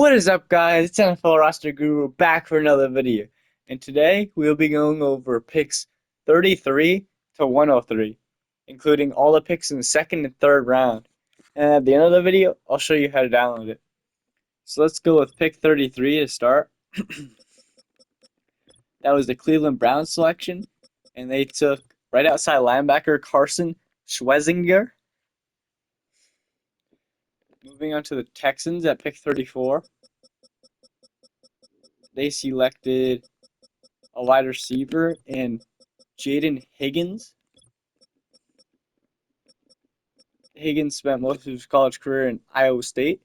What is up, guys? It's NFL Roster Guru back for another video. And today we'll be going over picks 33 to 103, including all the picks in the second and third round. And at the end of the video, I'll show you how to download it. So let's go with pick 33 to start. That was the Cleveland Browns selection, and they took right outside linebacker Carson Schwezinger. Moving on to the Texans at pick 34. They selected a wide receiver in Jaden Higgins. Higgins spent most of his college career in Iowa State.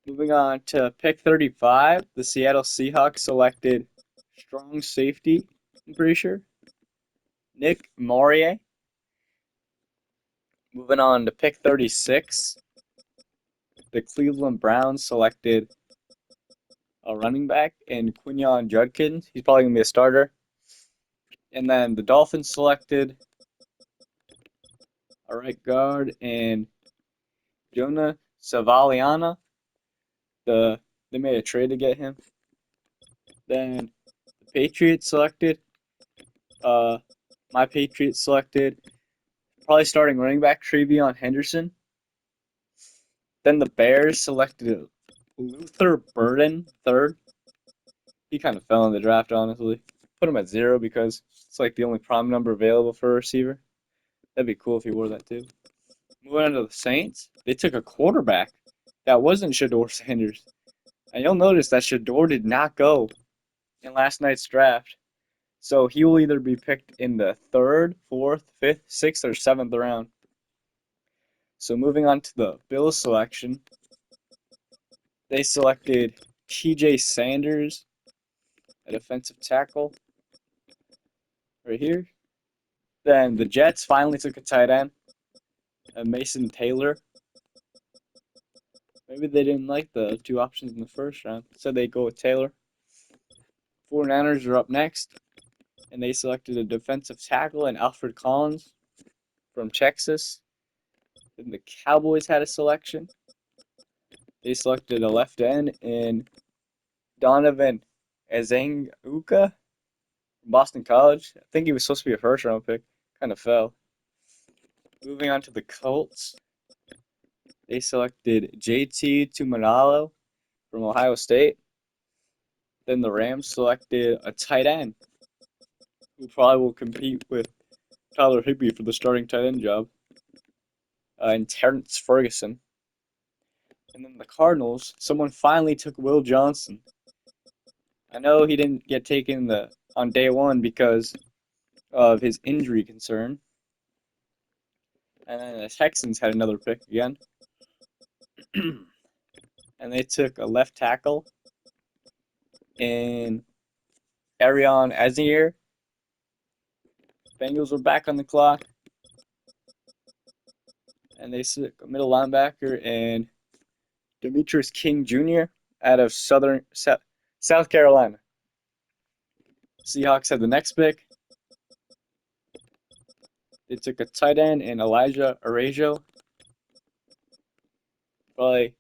Moving on to pick 35, the Seattle Seahawks selected strong safety, I'm pretty sure, Nick Morier. Moving on to pick 36, the Cleveland Browns selected a running back in Quinyon Judkins. He's probably going to be a starter. And then the Dolphins selected a right guard in Jonah Savaliana. They made a trade to get him. Then the Patriots selected. My Patriots selected probably starting running back Trevion Henderson. Then the Bears selected Luther Burden third. He kind of fell in the draft, honestly. Put him at 0 because it's like the only prime number available for a receiver. That'd be cool if he wore that too. Moving on to the Saints, they took a quarterback that wasn't Shador Sanders. And you'll notice that Shador did not go in last night's draft. So he will either be picked in the 3rd, 4th, 5th, 6th, or 7th round. So moving on to the Bills selection, they selected TJ Sanders, a defensive tackle, right here. Then the Jets finally took a tight end, Mason Taylor. Maybe they didn't like the two options in the first round, so they go with Taylor. 49ers are up next, and they selected a defensive tackle in Alfred Collins from Texas. Then the Cowboys had a selection. They selected a left end in Donovan Ezenguka from Boston College. I think he was supposed to be a first round pick. Kind of fell. Moving on to the Colts. They selected JT Tumanalo from Ohio State. Then the Rams selected a tight end who probably will compete with Tyler Higbee for the starting tight end job, and Terrence Ferguson. And then the Cardinals, someone finally took Will Johnson. I know he didn't get taken on day one because of his injury concern. And then the Texans had another pick again. And they took a left tackle in Arion Azier. Bengals were back on the clock. And they took a middle linebacker in Demetrius King Jr. out of South Carolina. Seahawks had the next pick. They took a tight end in Elijah Arajo. Probably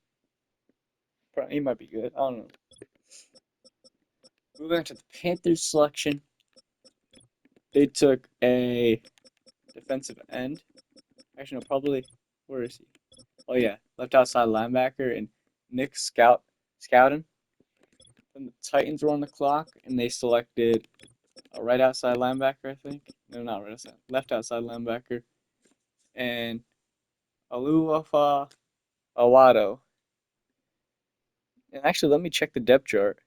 he might be good. I don't know. Moving on to the Panthers selection. They took a defensive end. Actually, no, probably. Where is he? Oh, yeah. Left outside linebacker and Nick Scouton. Then the Titans were on the clock, and they selected a right outside linebacker, I think. No, not right outside. Left outside linebacker. And Aluafa Awado. And actually, let me check the depth chart.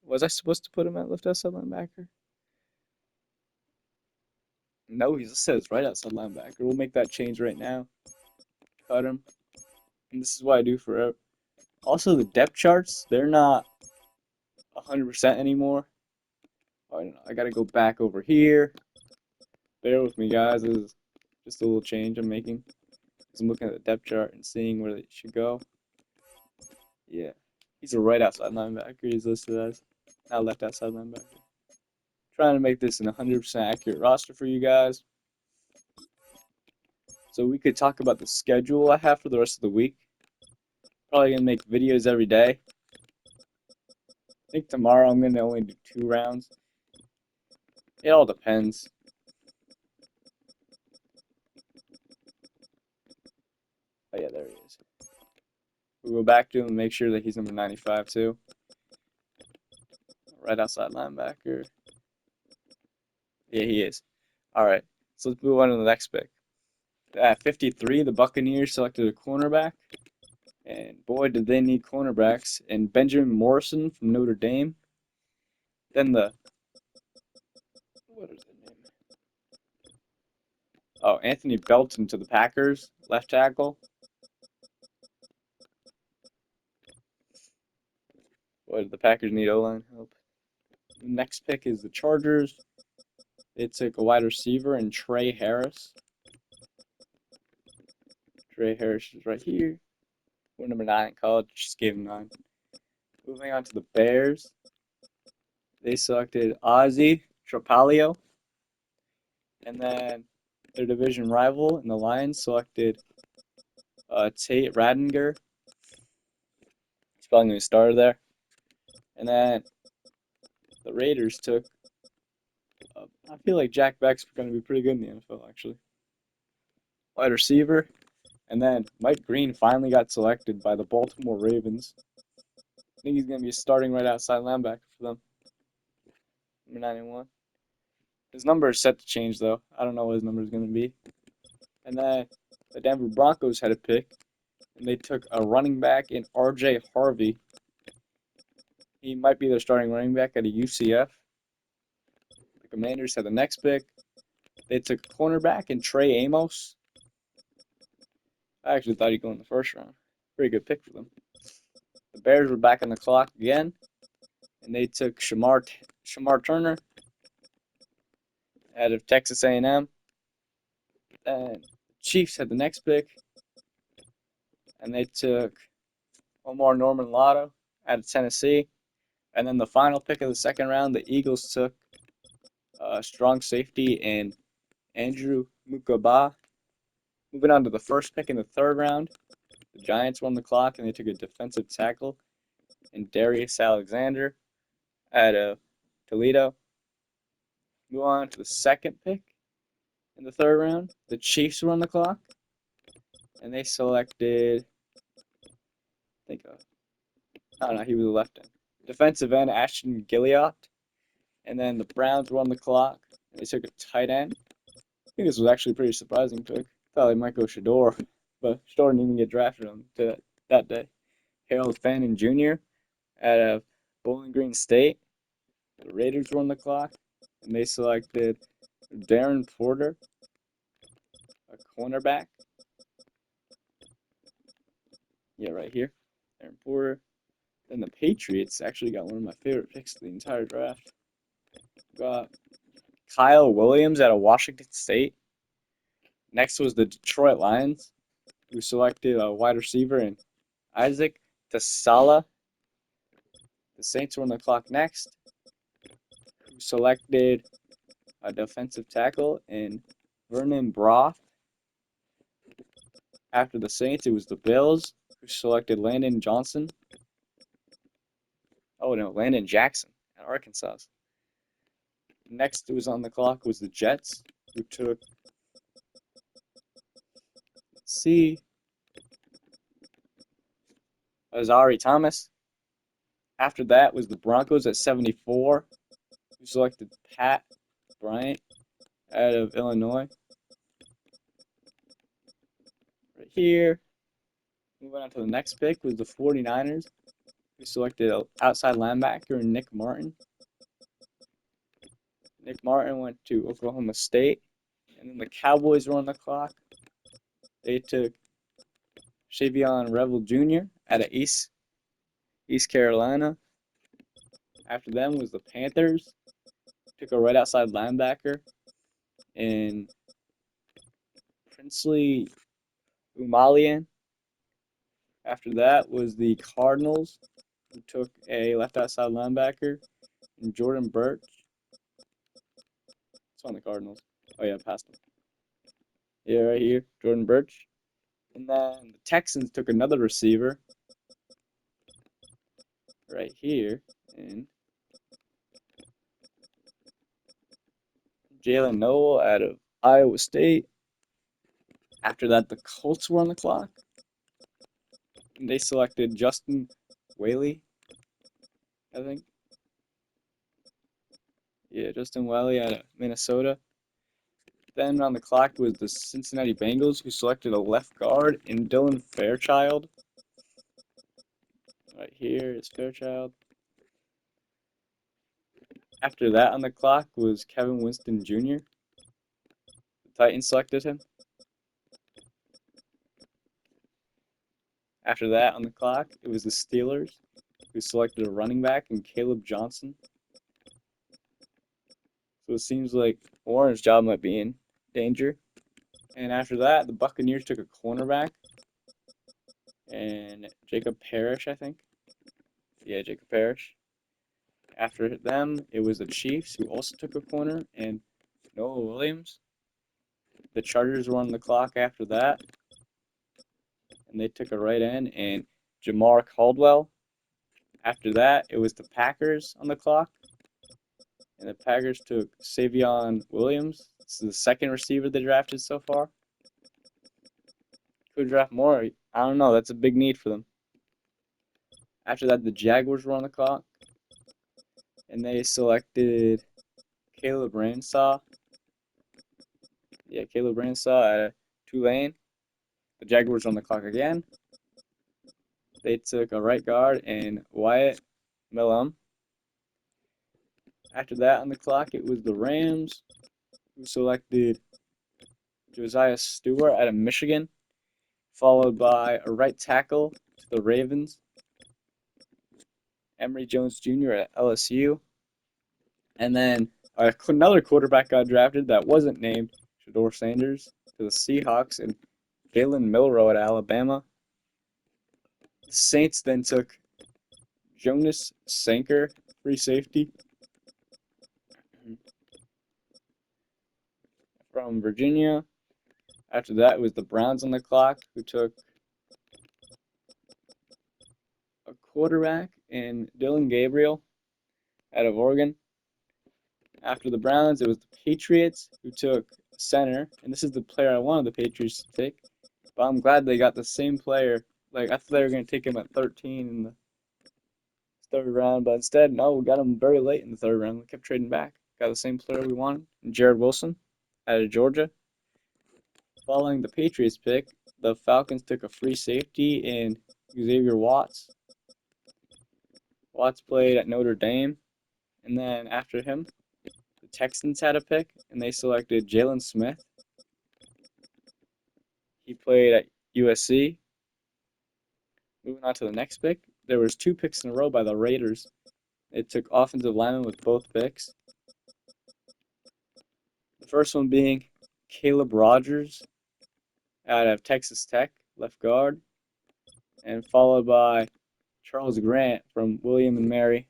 Was I supposed to put him at left outside linebacker? No, he just says right outside linebacker. We'll make that change right now. Cut him. And this is what I do forever. Also, the depth charts, they're not 100% anymore. I gotta go back over here. Bear with me, guys. This is just a little change I'm making. I'm looking at the depth chart and seeing where they should go. Yeah. He's a right outside linebacker. He's listed as not left outside linebacker. Trying to make this an 100% accurate roster for you guys. So we could talk about the schedule I have for the rest of the week. Probably gonna make videos every day. I think tomorrow I'm gonna only do 2 rounds. It all depends. Oh yeah, there he is. We'll go back to him and make sure that he's number 95 too. Right outside linebacker. Yeah, he is. All right, so let's move on to the next pick. At 53, the Buccaneers selected a cornerback. And boy, did they need cornerbacks. And Benjamin Morrison from Notre Dame. Then what is the name? Oh, Anthony Belton to the Packers, left tackle. Boy, did the Packers need O-line help. The next pick is the Chargers. They took a wide receiver and Trey Harris. Trey Harris is right here. We're number 9 in college. Just gave him 9. Moving on to the Bears. They selected Ozzie Tropalio. And then their division rival in the Lions selected Tate Radinger. He's probably going to start there. And then the Raiders took, I feel like Jack Beck's going to be pretty good in the NFL, actually. Wide receiver. And then Mike Green finally got selected by the Baltimore Ravens. I think he's going to be starting right outside linebacker for them. Number 91. His number is set to change, though. I don't know what his number is going to be. And then the Denver Broncos had a pick, and they took a running back in R.J. Harvey. He might be their starting running back at a UCF. The Commanders had the next pick. They took a cornerback in Trey Amos. I actually thought he'd go in the first round. Pretty good pick for them. The Bears were back on the clock again, and they took Shamar Turner out of Texas A&M. And the Chiefs had the next pick, and they took Omar Norman Lotto out of Tennessee. And then the final pick of the second round, the Eagles took strong safety and Andrew Mukaba. Moving on to the first pick in the third round, the Giants won the clock and they took a defensive tackle and Darius Alexander out of Toledo. Move on to the second pick in the third round. The Chiefs were on the clock and they selected, I don't know, he was a left end. Defensive end Ashton Gilliott. And then the Browns were on the clock. They took a tight end. I think this was actually a pretty surprising pick. Thought they might go Shador, but Shador didn't even get drafted on that day. Harold Fannin Jr. out of Bowling Green State. The Raiders were on the clock, and they selected Darren Porter, a cornerback. Yeah, right here. Darren Porter. Then the Patriots actually got one of my favorite picks of the entire draft. Got Kyle Williams out of Washington State. Next was the Detroit Lions, who selected a wide receiver in Isaac Tasala. The Saints were on the clock next, who selected a defensive tackle in Vernon Broth. After the Saints, it was the Bills, who selected Landon Johnson. Oh no, Landon Jackson at Arkansas. Next, it was on the clock was the Jets, who took, let's see, Azari Thomas. After that was the Broncos at 74, who selected Pat Bryant out of Illinois. Right here. Moving on to the next pick was the 49ers, who selected an outside linebacker, Nick Martin. Nick Martin went to Oklahoma State. And then the Cowboys were on the clock. They took Shavion Revel Jr. out of East Carolina. After them was the Panthers. Took a right outside linebacker in Princely Umalian. After that was the Cardinals, who took a left outside linebacker in Jordan Birch. It's on the Cardinals. Oh yeah, past him. Yeah, right here, Jordan Birch. And then the Texans took another receiver right here, and Jalen Noel out of Iowa State. After that, the Colts were on the clock. And they selected Justin Whaley, I think. Yeah, Justin Whaley out of Minnesota. Then on the clock was the Cincinnati Bengals, who selected a left guard in Dylan Fairchild. Right here is Fairchild. After that on the clock was Kevin Winston Jr. The Titans selected him. After that on the clock, it was the Steelers, who selected a running back in Caleb Johnson. So it seems like Warren's job might be in danger. And after that, the Buccaneers took a cornerback and Jacob Parrish, I think. Yeah, Jacob Parrish. After them, it was the Chiefs, who also took a corner, and Noah Williams. The Chargers were on the clock after that, and they took a right end, and Jamar Caldwell. After that, it was the Packers on the clock, and the Packers took Savion Williams. This is the second receiver they drafted so far. Could draft more. I don't know. That's a big need for them. After that, the Jaguars were on the clock, and they selected Caleb Ransaw. Yeah, Caleb Ransaw at Tulane. The Jaguars were on the clock again. They took a right guard and Wyatt Millum. After that on the clock, it was the Rams, who selected Josiah Stewart out of Michigan, followed by a right tackle to the Ravens, Emory Jones Jr. at LSU. And then another quarterback got drafted that wasn't named, Shedeur Sanders, to the Seahawks, and Jalen Milroe at Alabama. The Saints then took Jonas Sanker, free safety, from Virginia. After that, it was the Browns on the clock, who took a quarterback in Dylan Gabriel out of Oregon. After the Browns, it was the Patriots, who took center, and this is the player I wanted the Patriots to take. But I'm glad they got the same player. Like, I thought they were going to take him at 13 in the third round, but instead, no, we got him very late in the third round. We kept trading back. Got the same player we wanted, Jared Wilson out of Georgia. Following the Patriots pick, the Falcons took a free safety in Xavier Watts. Watts played at Notre Dame, and then after him, the Texans had a pick, and they selected Jalen Smith. He played at USC. Moving on to the next pick, there was two picks in a row by the Raiders. It took offensive linemen with both picks. The first one being Caleb Rogers out of Texas Tech, left guard, and followed by Charles Grant from William and Mary.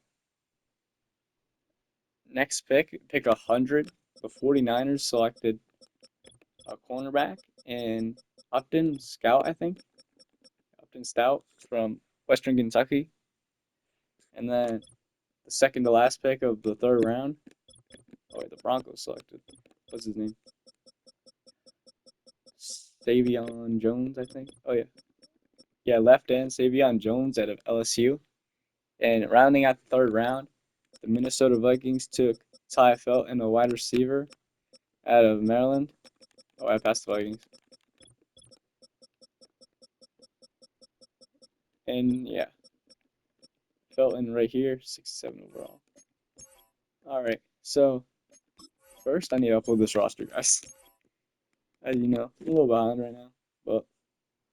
Next pick 100, the 49ers selected a cornerback and Upton Scout, I think. Upton Stout from Western Kentucky. And then the second to last pick of the third round. Oh, wait, the Broncos selected. What's his name? Savion Jones, I think. Oh, yeah. Yeah, left end, Savion Jones out of LSU. And rounding out the third round, the Minnesota Vikings took Ty Felton, a wide receiver out of Maryland. Oh, I passed the Vikings. And yeah, Felton right here, 67 overall. Alright, so first I need to upload this roster, guys. As you know, I'm a little behind right now, but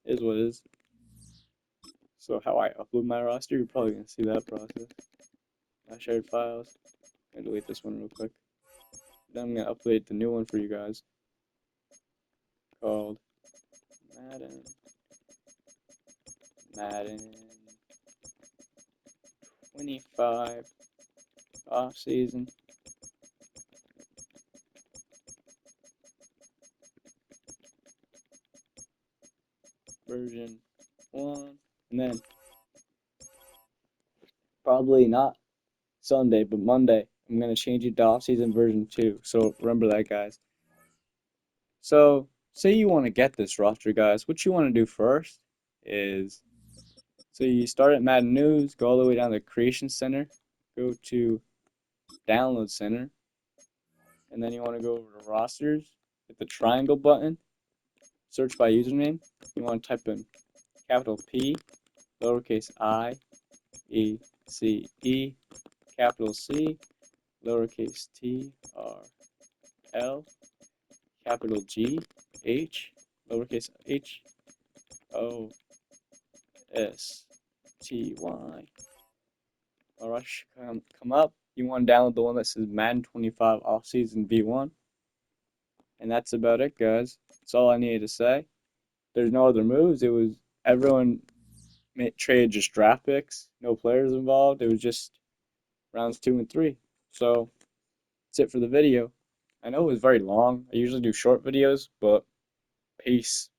it is what it is. So how I upload my roster, you're probably going to see that process. I shared files. I'm going to delete this one real quick. Then I'm going to upload the new one for you guys called Madden 25 off season. Version 1. And then Probably not Sunday, but Monday. I'm gonna change it to off-season version 2. So remember that, guys. So say you want to get this roster, guys. What you want to do first is so you start at Madden News, go all the way down to Creation Center, go to Download Center, and then you want to go over to Rosters, hit the triangle button, search by username. You want to type in capital P, lowercase I, E, C, E, capital C, lowercase t, R, L, capital G, H, lowercase h, O, S, T, Y. Alright, should come up. You want to download the one that says Madden 25 Offseason V1. And that's about it, guys. That's all I needed to say. There's no other moves. It was everyone traded just draft picks, no players involved. It was just rounds 2 and 3. So that's it for the video. I know it was very long. I usually do short videos, but peace.